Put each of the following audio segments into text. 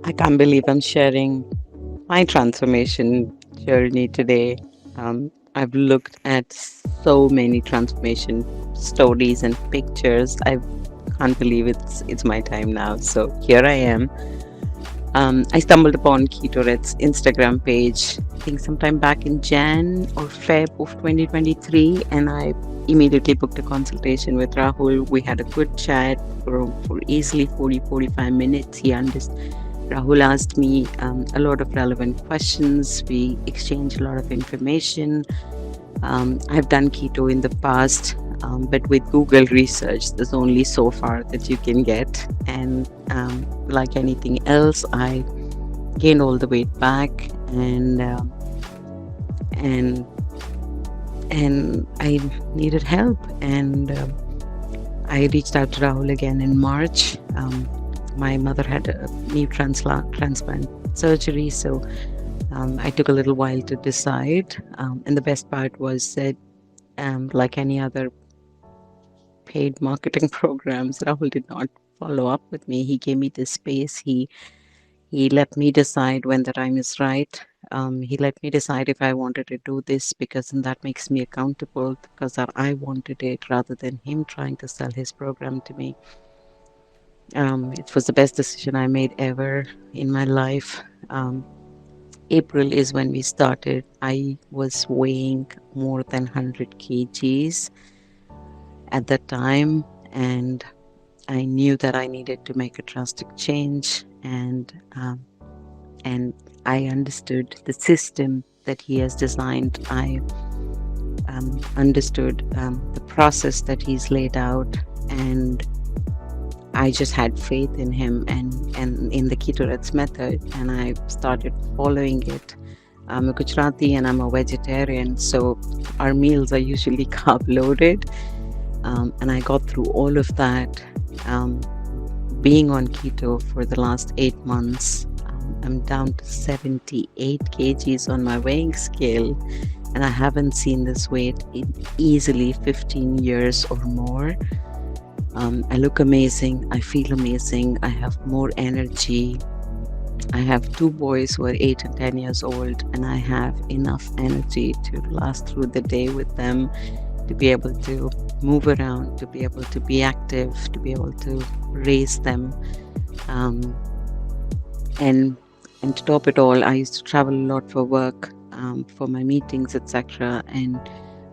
I can't believe I'm sharing my transformation journey today. I've looked at so many transformation stories and pictures. I can't believe it's my time now. So here I am. I stumbled upon KetoRed's Instagram page, I think sometime back in Jan or Feb of 2023, and I immediately booked a consultation with Rahul. We had a good chat for easily 40-45 minutes. Rahul asked me a lot of relevant questions. We exchanged a lot of information. I've done keto in the past, but with Google research, there's only so far that you can get. And like anything else, I gained all the weight back, and and I needed help. And I reached out to Rahul again in March. My mother had a knee transplant surgery, so I took a little while to decide. And the best part was that, like any other paid marketing programs, Rahul did not follow up with me. He gave me this space. He let me decide when the time is right. He let me decide if I wanted to do this, because then that makes me accountable, because I wanted it rather than him trying to sell his program to me. It was the best decision I made ever in my life. April is when we started. I was weighing more than 100 kgs at that time, and I knew that I needed to make a drastic change, and I understood the system that he has designed. I understood the process that he's laid out, and I just had faith in him and in the Keto Reds method, and I started following it. I'm a Gujarati and I'm a vegetarian, so our meals are usually carb loaded. And I got through all of that. Being on keto for the last 8 months, I'm down to 78 kgs on my weighing scale, and I haven't seen this weight in easily 15 years or more. I look amazing. I feel amazing. I have more energy. I have two boys who are 8 and 10 years old, and I have enough energy to last through the day with them, to be able to move around, to be able to be active, to be able to raise them. Um, and and to top it all, I used to travel a lot for work, for my meetings, etc. And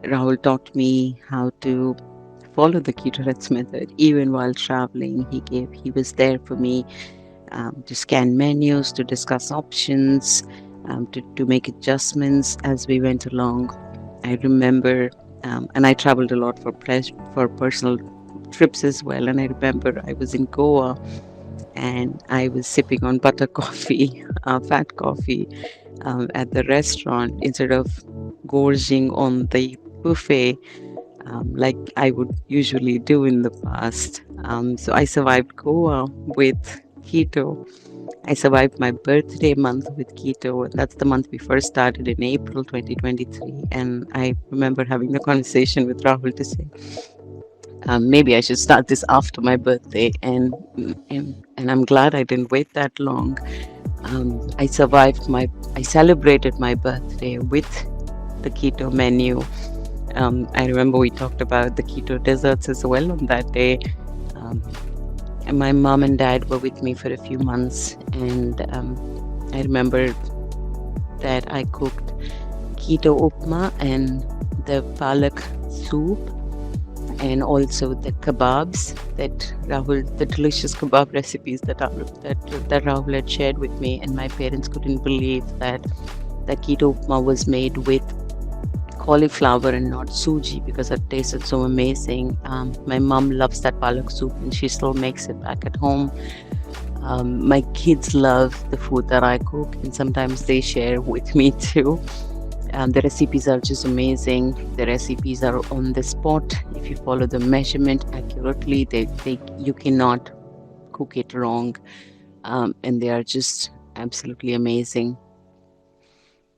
Rahul taught me how to follow the Keto Reds method even while traveling. He was there for me, to scan menus, to discuss options, to make adjustments as we went along. I remember, and I traveled a lot for personal trips as well. And I remember I was in Goa and I was sipping on butter coffee, fat coffee, at the restaurant instead of gorging on the buffet, like I would usually do in the past. So I survived Goa with keto. I survived my birthday month with keto, and that's the month we first started in April 2023. And I remember having the conversation with Rahul to say, maybe I should start this after my birthday, and I'm glad I didn't wait that long. I celebrated my birthday with the keto menu. I remember we talked about the keto desserts as well on that day. Um, and my mom and dad were with me for a few months, and I remember that I cooked keto upma and the palak soup, and also the kebabs the delicious kebab recipes that Rahul had shared with me. And my parents couldn't believe that the keto upma was made with cauliflower and not suji, because it tasted so amazing. My mom loves that palak soup and she still makes it back at home. My kids love the food that I cook, and sometimes they share with me too. The recipes are just amazing. The recipes are on the spot. If you follow the measurement accurately, you cannot cook it wrong, and they are just absolutely amazing.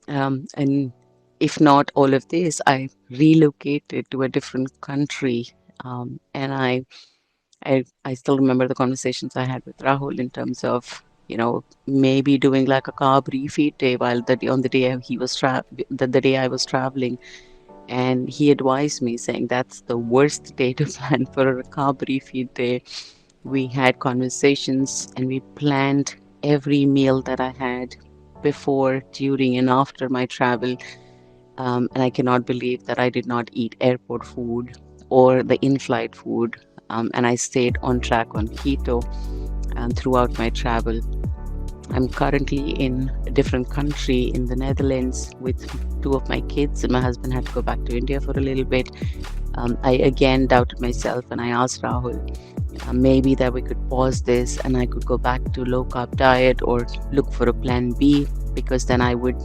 And if not all of this, I relocated to a different country, and I still remember the conversations I had with Rahul in terms of maybe doing like a carb refeed day while on the day he was the day I was traveling. And he advised me, saying that's the worst day to plan for a carb refeed day. We had conversations and we planned every meal that I had before, during, and after my travel. And I cannot believe that I did not eat airport food or the in flight food. And I stayed on track on keto throughout my travel. I'm currently in a different country in the Netherlands with two of my kids, and my husband had to go back to India for a little bit. I again doubted myself and I asked Rahul, maybe that we could pause this and I could go back to low carb diet or look for a plan B, because then I would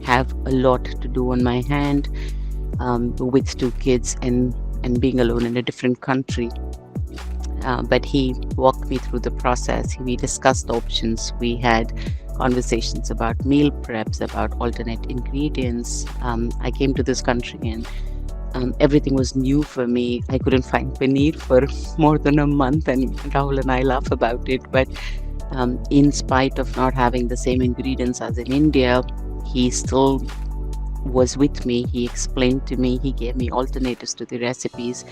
have a lot to do on my hand, with two kids and being alone in a different country. But he walked me through the process. We discussed options. We had conversations about meal preps, about alternate ingredients. I came to this country and everything was new for me. I couldn't find paneer for more than a month, and Rahul and I laugh about it. But in spite of not having the same ingredients as in India, he still was with me. He explained to me, he gave me alternatives to the recipes.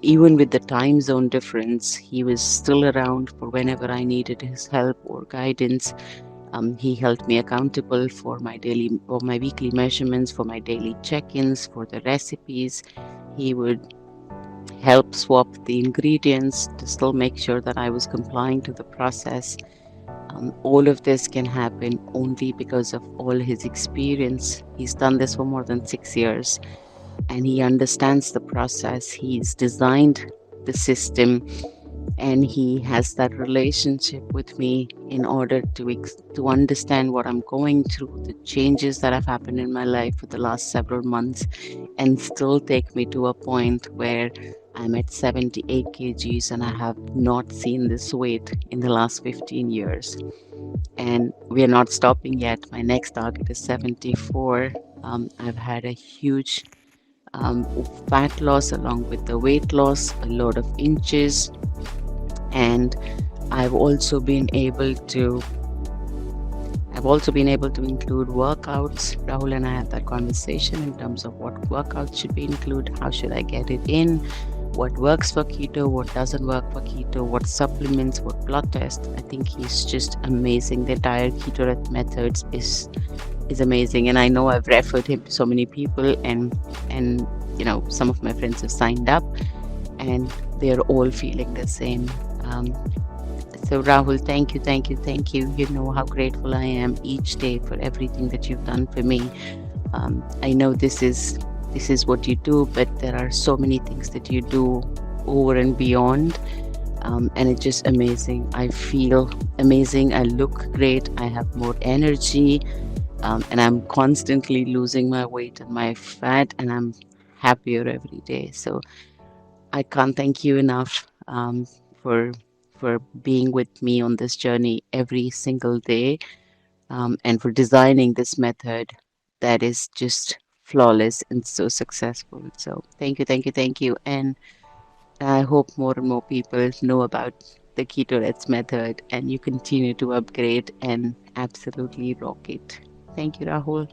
Even with the time zone difference, he was still around for whenever I needed his help or guidance. He held me accountable for my weekly measurements, for my daily check-ins, for the recipes. He would help swap the ingredients to still make sure that I was complying to the process. All of this can happen only because of all his experience. He's done this for more than 6 years and he understands the process. He's designed the system and he has that relationship with me in order to understand what I'm going through, the changes that have happened in my life for the last several months, and still take me to a point where I'm at 78 kgs and I have not seen this weight in the last 15 years. And we are not stopping yet. My next target is 74. I've had a huge fat loss along with the weight loss, a lot of inches, and I've also been able to include workouts. Rahul and I had that conversation in terms of what workouts should be included, how should I get it in, what works for keto, what doesn't work for keto, what supplements, what blood tests. I think he's just amazing. The entire keto methods is amazing, and I know I've referred him to so many people, and some of my friends have signed up and they're all feeling the same. So Rahul, thank you. You know how grateful I am each day for everything that you've done for me. I know this is what you do, but there are so many things that you do over and beyond, and it's just amazing. I feel amazing. I look great. I have more energy, and I'm constantly losing my weight and my fat, and I'm happier every day. So I can't thank you enough, for being with me on this journey every single day, and for designing this method that is just flawless and so successful. So thank you. And I hope more and more people know about the Keto Reds method and you continue to upgrade and absolutely rock it. Thank you, Rahul.